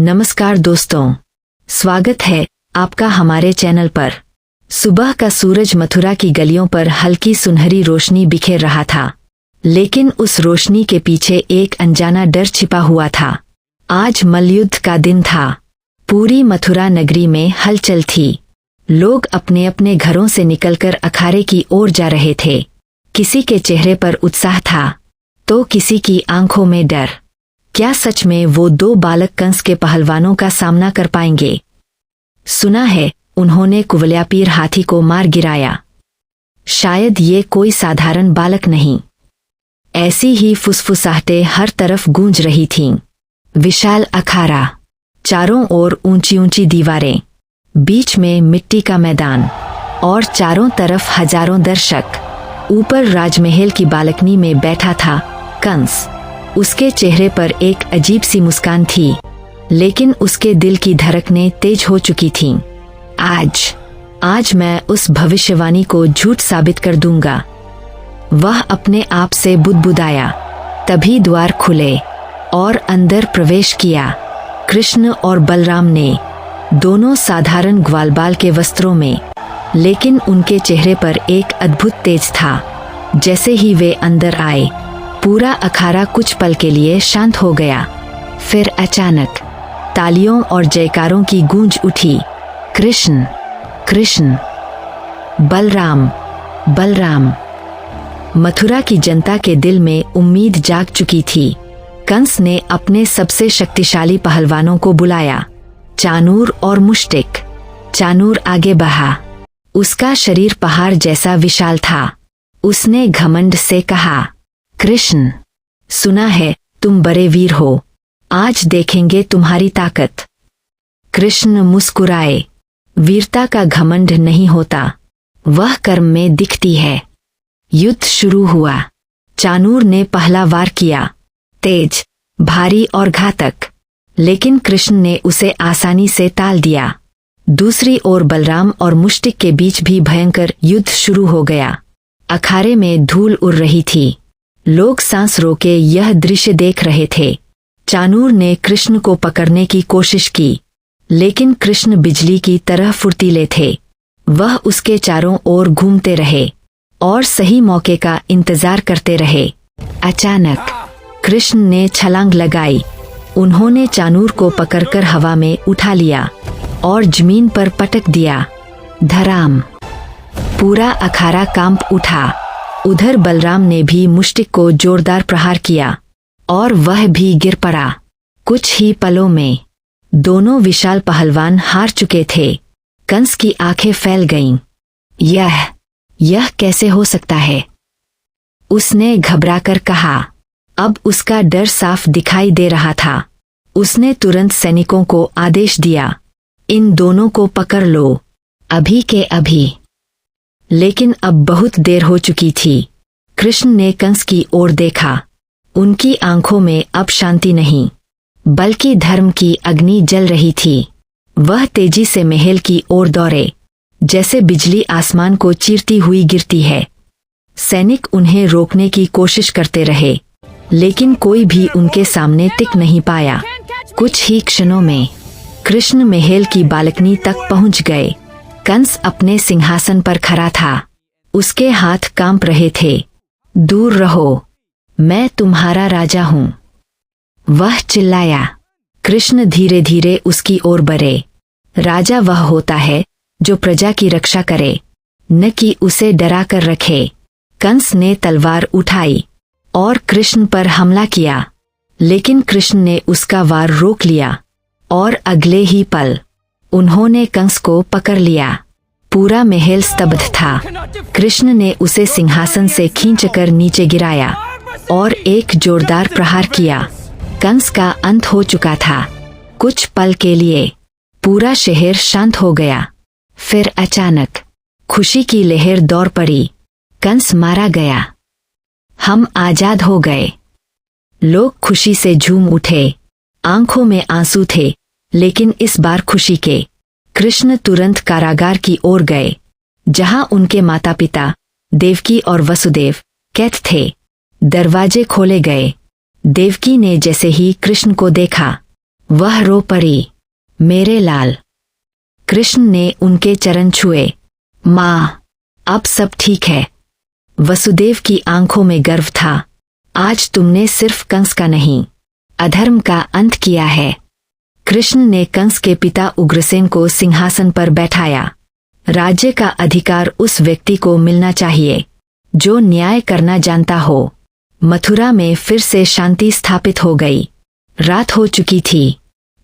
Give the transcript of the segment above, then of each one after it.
नमस्कार दोस्तों, स्वागत है आपका हमारे चैनल पर। सुबह का सूरज मथुरा की गलियों पर हल्की सुनहरी रोशनी बिखेर रहा था, लेकिन उस रोशनी के पीछे एक अनजाना डर छिपा हुआ था। आज मल्लयुद्ध का दिन था। पूरी मथुरा नगरी में हलचल थी। लोग अपने अपने घरों से निकलकर अखाड़े की ओर जा रहे थे। किसी के चेहरे पर उत्साह था, तो किसी की आंखों में डर। क्या सच में वो दो बालक कंस के पहलवानों का सामना कर पाएंगे? सुना है उन्होंने कुवलयापीर हाथी को मार गिराया। शायद ये कोई साधारण बालक नहीं। ऐसी ही फुसफुसाहटें हर तरफ गूंज रही थीं। विशाल अखाड़ा, चारों ओर ऊंची ऊंची दीवारें, बीच में मिट्टी का मैदान और चारों तरफ हजारों दर्शक। ऊपर राजमहल की बालकनी में बैठा था कंस। उसके चेहरे पर एक अजीब सी मुस्कान थी, लेकिन उसके दिल की धड़कनें तेज हो चुकी थीं। आज मैं उस भविष्यवाणी को झूठ साबित कर दूंगा। वह अपने आप से बुदबुदाया। तभी द्वार खुले और अंदर प्रवेश किया कृष्ण और बलराम ने, दोनों साधारण ग्वालबाल के वस्त्रों में, लेकिन उनके चेहरे पर एक अद्भुत तेज था। जैसे ही वे अंदर आए, पूरा अखाड़ा कुछ पल के लिए शांत हो गया। फिर अचानक तालियों और जयकारों की गूंज उठी। कृष्ण कृष्ण, बलराम बलराम। मथुरा की जनता के दिल में उम्मीद जाग चुकी थी। कंस ने अपने सबसे शक्तिशाली पहलवानों को बुलाया, चाणूर और मुष्टिक। चाणूर आगे बढ़ा। उसका शरीर पहाड़ जैसा विशाल था। उसने घमंड से कहा, कृष्ण, सुना है तुम बड़े वीर हो, आज देखेंगे तुम्हारी ताकत। कृष्ण मुस्कुराए। वीरता का घमंड नहीं होता, वह कर्म में दिखती है। युद्ध शुरू हुआ। चाणूर ने पहला वार किया, तेज, भारी और घातक, लेकिन कृष्ण ने उसे आसानी से टाल दिया। दूसरी ओर बलराम और मुष्टिक के बीच भी भयंकर युद्ध शुरू हो गया। अखाड़े में धूल उड़ रही थी। लोग सांस रोके यह दृश्य देख रहे थे। चाणूर ने कृष्ण को पकड़ने की कोशिश की, लेकिन कृष्ण बिजली की तरह फुर्तीले थे। वह उसके चारों ओर घूमते रहे और सही मौके का इंतजार करते रहे। अचानक कृष्ण ने छलांग लगाई। उन्होंने चाणूर को पकड़कर हवा में उठा लिया और जमीन पर पटक दिया। धड़ाम! पूरा अखाड़ा कांप उठा। उधर बलराम ने भी मुष्टिक को जोरदार प्रहार किया और वह भी गिर पड़ा। कुछ ही पलों में दोनों विशाल पहलवान हार चुके थे। कंस की आंखें फैल गईं। यह कैसे हो सकता है? उसने घबराकर कहा। अब उसका डर साफ दिखाई दे रहा था। उसने तुरंत सैनिकों को आदेश दिया, इन दोनों को पकड़ लो, अभी के अभी। लेकिन अब बहुत देर हो चुकी थी। कृष्ण ने कंस की ओर देखा। उनकी आंखों में अब शांति नहीं, बल्कि धर्म की अग्नि जल रही थी। वह तेजी से महल की ओर दौड़े, जैसे बिजली आसमान को चीरती हुई गिरती है। सैनिक उन्हें रोकने की कोशिश करते रहे, लेकिन कोई भी उनके सामने टिक नहीं पाया। कुछ ही क्षणों में कृष्ण महल की बालकनी तक पहुंच गए। कंस अपने सिंहासन पर खड़ा था। उसके हाथ कांप रहे थे। दूर रहो, मैं तुम्हारा राजा हूँ, वह चिल्लाया। कृष्ण धीरे धीरे उसकी ओर बढ़े। राजा वह होता है जो प्रजा की रक्षा करे, न कि उसे डरा कर रखे। कंस ने तलवार उठाई और कृष्ण पर हमला किया, लेकिन कृष्ण ने उसका वार रोक लिया और अगले ही पल उन्होंने कंस को पकड़ लिया। पूरा महल स्तब्ध था। कृष्ण ने उसे सिंहासन से खींचकर नीचे गिराया और एक जोरदार प्रहार किया। कंस का अंत हो चुका था। कुछ पल के लिए पूरा शहर शांत हो गया। फिर अचानक खुशी की लहर दौड़ पड़ी। कंस मारा गया। हम आजाद हो गए। लोग खुशी से झूम उठे। आंखों में आंसू थे, लेकिन इस बार खुशी के। कृष्ण तुरंत कारागार की ओर गए, जहां उनके माता पिता देवकी और वसुदेव कैद थे। दरवाजे खोले गए। देवकी ने जैसे ही कृष्ण को देखा, वह रो पड़ी। मेरे लाल। कृष्ण ने उनके चरण छुए। माँ, अब सब ठीक है। वसुदेव की आंखों में गर्व था। आज तुमने सिर्फ कंस का नहीं, अधर्म का अंत किया है। कृष्ण ने कंस के पिता उग्रसेन को सिंहासन पर बैठाया। राज्य का अधिकार उस व्यक्ति को मिलना चाहिए जो न्याय करना जानता हो। मथुरा में फिर से शांति स्थापित हो गई। रात हो चुकी थी।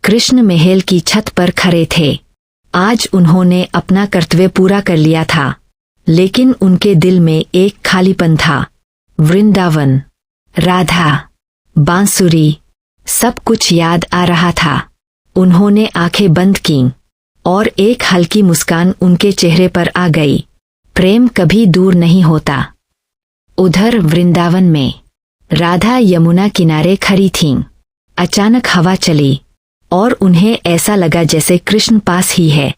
कृष्ण महल की छत पर खड़े थे। आज उन्होंने अपना कर्तव्य पूरा कर लिया था, लेकिन उनके दिल में एक खालीपन था। वृंदावन, राधा, बांसुरी, सब कुछ याद आ रहा था। उन्होंने आंखें बंद कीं और एक हल्की मुस्कान उनके चेहरे पर आ गई। प्रेम कभी दूर नहीं होता। उधर वृंदावन में राधा यमुना किनारे खड़ी थीं। अचानक हवा चली और उन्हें ऐसा लगा जैसे कृष्ण पास ही है।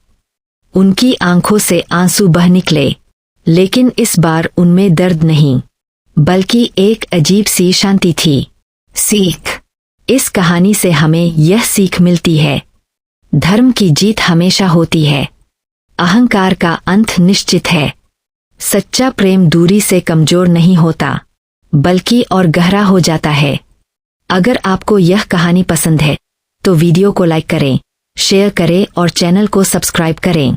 उनकी आंखों से आंसू बह निकले, लेकिन इस बार उनमें दर्द नहीं, बल्कि एक अजीब सी शांति थी। सीख। इस कहानी से हमें यह सीख मिलती है, धर्म की जीत हमेशा होती है। अहंकार का अंत निश्चित है। सच्चा प्रेम दूरी से कमजोर नहीं होता, बल्कि और गहरा हो जाता है। अगर आपको यह कहानी पसंद है तो वीडियो को लाइक करें, शेयर करें और चैनल को सब्सक्राइब करें।